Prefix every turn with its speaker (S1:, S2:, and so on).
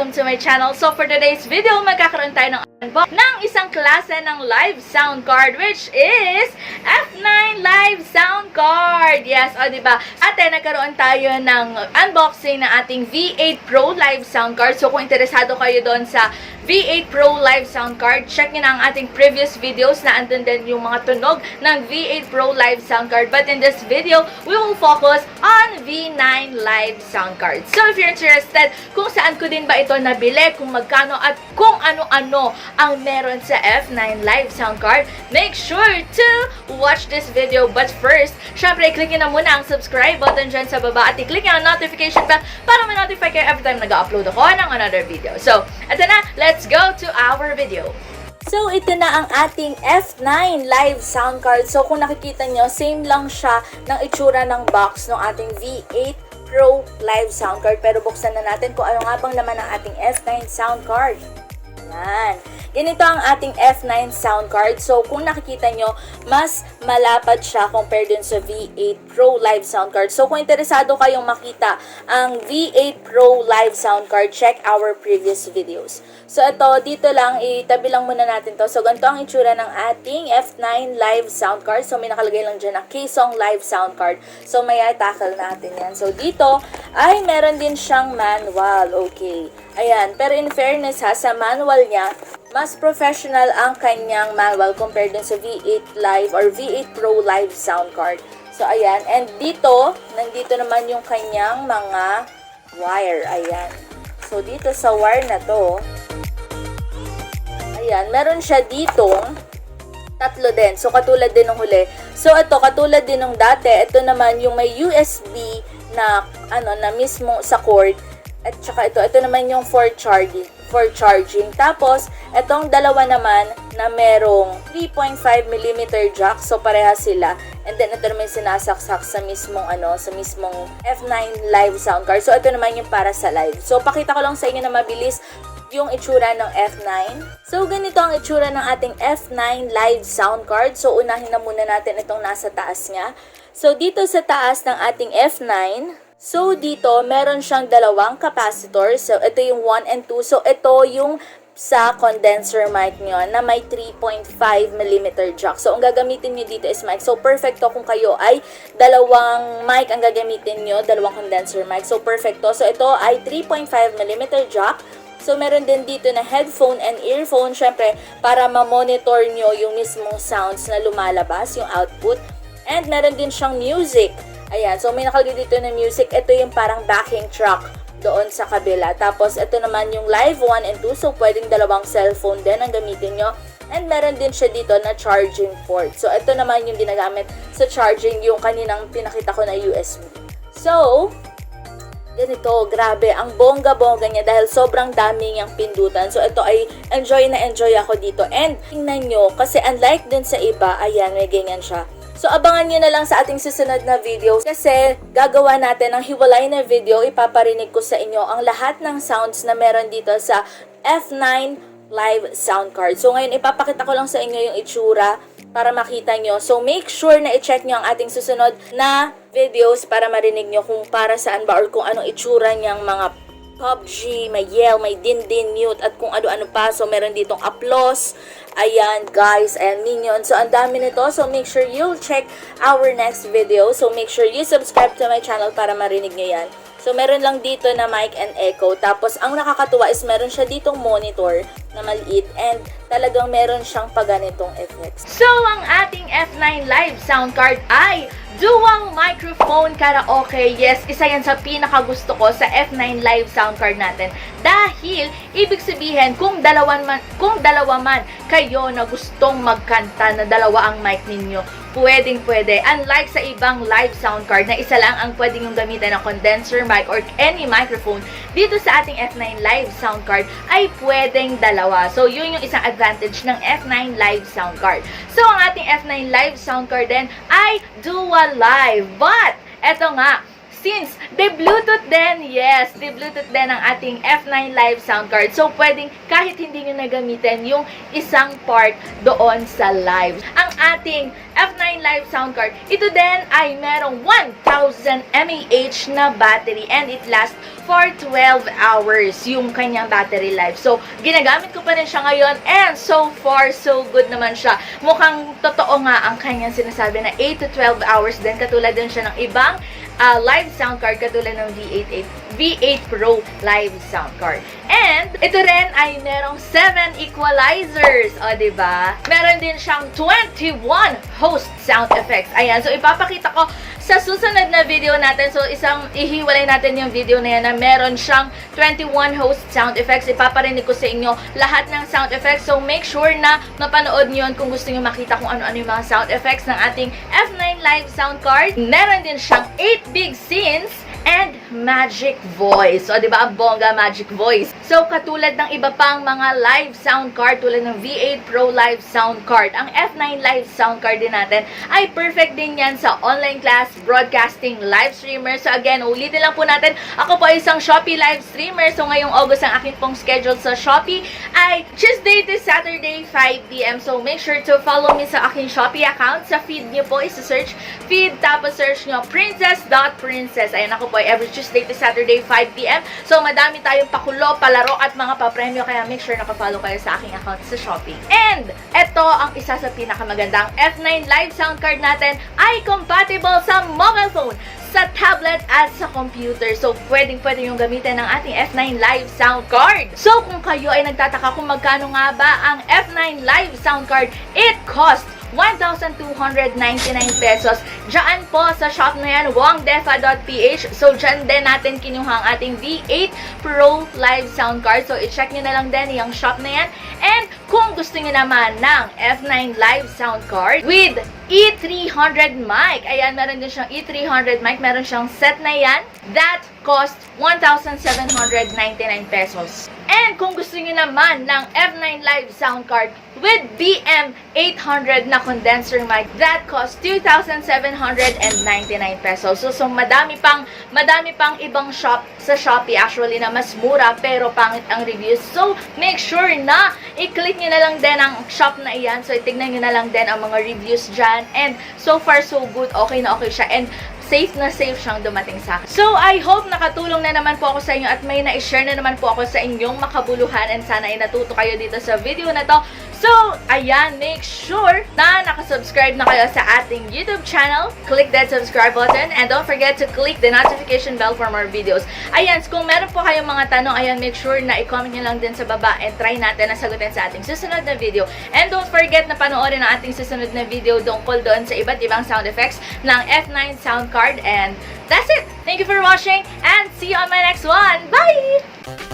S1: welcome to my channel. So for today's video, magkakaroon tayo ng unbox ng isang klase ng live sound card, which is F9 live sound card. Yes, o diba? Ate, nagkaroon tayo ng unboxing ng ating V8 Pro live sound card. So kung interesado kayo doon sa V8 Pro live sound card, check nyo na ang ating previous videos na andun din yung mga tunog ng V8 Pro live sound card. But in this video, we will focus on V9 live sound card. So if you're interested kung saan ko din ba ito nabili, kung magkano at kung ano-ano ang meron sa F9 live sound card, make sure to watch this video. But first, syempre, click nyo na muna ang subscribe button dyan sa baba at i-click nyo ang notification bell para ma-notify kayo every time nag-upload ako ng another video. So, eto na, let's go to our video. So, ito na ang ating F9 live sound card. So, kung nakikita nyo, same lang siya ng itsura ng box ng ating V8 Pro live sound card. Pero buksan na natin kung ano nga bang laman ng ating F9 sound card. Yan. Ganito ang ating F9 sound card. So, kung nakikita nyo, mas malapad siya compared dun sa V8 Pro live sound card. So, kung interesado kayong makita ang V8 Pro live sound card, check our previous videos. So, ito, dito lang, itabi lang muna natin to. So, ganito ang itsura ng ating F9 live sound card. So, may nakalagay lang dyan na K-Song live sound card. So, may tackle natin yan. So, dito, ay meron din siyang manual. Okay. Ayan. Pero in fairness ha, sa manual niya, mas professional ang kanyang manual compared dun sa V8 Live or V8 Pro Live sound card. So, ayan. And dito, nandito naman yung kanyang mga wire. Ayan. So, dito sa wire na to, ayan, meron siya ditong tatlo din. So, katulad din ng huli. So, ito, katulad din ng dati, ito naman yung may USB na, na mismo sa cord. At saka ito naman yung for charging. Tapos, itong dalawa naman na merong 3.5mm jack. So, pareha sila. And then, ito naman yung sinasaksak sa mismong, sa mismong F9 live sound card. So, ito naman yung para sa live. So, pakita ko lang sa inyo na mabilis yung itsura ng F9. So, ganito ang itsura ng ating F9 live sound card. So, unahin na muna natin itong nasa taas niya. So, dito sa taas ng ating F9, so, dito, meron siyang dalawang capacitor. So, ito yung 1 and 2. So, ito yung sa condenser mic nyo na may 3.5mm jack. So, ang gagamitin nyo dito is mic. So, perfecto kung kayo ay dalawang mic ang gagamitin nyo, dalawang condenser mic. So, perfecto. So, ito ay 3.5mm jack. So, meron din dito na headphone and earphone, syempre, para ma-monitor nyo yung mismong sounds na lumalabas, yung output. And meron din siyang music. Ayan, so may nakalagay dito na music. Ito yung parang backing track doon sa kabila. Tapos, ito naman yung live 1 and 2. So, pwedeng dalawang cellphone din ang gamitin nyo. And meron din siya dito na charging port. So, ito naman yung ginagamit sa charging, yung kaninang pinakita ko na USB. So, ganito, grabe, ang bongga-bongga niya dahil sobrang dami niyang pindutan. So, ito ay enjoy na enjoy ako dito. And, tingnan nyo, kasi unlike dun sa iba, ayan, may ganyan siya. So, abangan nyo na lang sa ating susunod na video kasi gagawa natin ng hiwalay na video. Ipaparinig ko sa inyo ang lahat ng sounds na meron dito sa F9 live sound card. So, ngayon ipapakita ko lang sa inyo yung itsura para makita nyo. So, make sure na i-check nyo ang ating susunod na videos para marinig nyo kung para saan ba or kung anong itsura niyang mga PUBG, may yell, may din-din, mute, at kung ano-ano pa. So, meron ditong applause. Ayan, guys, and minions. So, ang dami nito. So, make sure you'll check our next video. So, make sure you subscribe to my channel para marinig nyo yan. So, meron lang dito na mic and echo. Tapos, ang nakakatuwa is meron siya ditong monitor na maliit and talagang meron siyang paganitong effects. So, ang ating F9 live sound card ay dual microphone karaoke. Yes, isa yan sa pinakagusto ko sa F9 live sound card natin. Dahil, ibig sabihin, kung dalawa man kayo na gustong magkanta na dalawa ang mic ninyo, pwedeng-pwede. Unlike sa ibang live sound card na isa lang ang pwedeng yung gamitin ng condenser mic or any microphone, dito sa ating F9 live sound card ay pwedeng dalawa. So, yun yung isang advantage ng F9 live sound card. So, ang ating F9 live sound card din ay dual live. But, eto nga, since de-Bluetooth din, yes, de-Bluetooth din ang ating F9 Live sound card. So, pwedeng kahit hindi nyo nagamitin yung isang part doon sa live. Ang ating F9 Live sound card, ito din ay merong 1000 mAh na battery and it lasts for 12 hours yung kanyang battery life. So, ginagamit ko pa rin siya ngayon and so far, so good naman siya. Mukhang totoo nga ang kanyang sinasabi na 8 to 12 hours din. Katulad din siya ng ibang live sound card katulad ng V8 Pro Live Sound Card. And ito rin ay merong 7 equalizers. O, diba? Meron din siyang 21 host sound effects. Ayan. So, ipapakita ko sa susunod na video natin. So, ihiwalay natin yung video na yan na meron siyang 21 host sound effects. Ipaparinig ko sa inyo lahat ng sound effects. So, make sure na mapanood nyo yun kung gusto nyo makita kung ano-ano yung mga sound effects ng ating F9 Live Sound Card. Meron din siyang 8 big scenes and magic voice. So, di ba, ang bongga magic voice. So, katulad ng iba pang mga live sound card, tulad ng V8 Pro Live Sound Card, ang F9 Live Sound Card din natin ay perfect din yan sa online class, broadcasting, live streamer. So, again, ulitin lang po natin, ako po ay isang Shopee live streamer. So, ngayong August, ang aking pong schedule sa Shopee ay Tuesday to Saturday, 5 p.m. So, make sure to follow me sa aking Shopee account. Sa feed nyo po, isa-search feed, tapos search nyo princess.princess. Ayan, ako po ay every Tuesday to Saturday, 5 p.m. So, madami tayong pakulo, palaro, at mga papremyo. Kaya make sure nakafollow kayo sa aking account sa Shopee. And, ito ang isa sa pinakamagandang F9 Live Sound Card natin ay compatible sa mobile phone, sa tablet, at sa computer. So, pwedeng-pwede yung gamitin ng ating F9 Live Sound Card. So, kung kayo ay nagtataka kung magkano nga ba ang F9 Live Sound Card, it costs 1,299 pesos. Diyan po sa shop na yan, wangdefa.ph. So, diyan din natin kinuha ang ating V8 Pro Live Sound Card. So, i-check nyo na lang din yung shop na yan. And, kung gusto nyo naman ng F9 Live Sound Card with E300 mic, ayan, meron din siyang E300 mic. Meron siyang set na yan. That cost 1,799 pesos. And kung gusto niyo naman ng F9 Live Sound Card with BM800 na condenser mic, that costs 2,799 pesos. So madami pang ibang shop sa Shopee actually na mas mura pero pangit ang reviews. So make sure na i-click niyo na lang din ang shop na iyan. So itignan niyo na lang din ang mga reviews dyan. And so far so good, okay na okay siya. And safe na safe siyang dumating sa akin. So, I hope nakatulong na naman po ako sa inyo at may na-share na naman po ako sa inyong makabuluhan and sana ay natuto kayo dito sa video na to. So, ayan, make sure na nakasubscribe na kayo sa ating YouTube channel. Click that subscribe button and don't forget to click the notification bell for more videos. Ayan, so kung meron po kayong mga tanong, ayan, make sure na i-comment nyo lang din sa baba and try natin na sagutin sa ating susunod na video. And don't forget na panoorin ang ating susunod na video tungkol doon sa iba't ibang sound effects ng F9 Sound Card. And that's it. Thank you for watching and see you on my next one. Bye!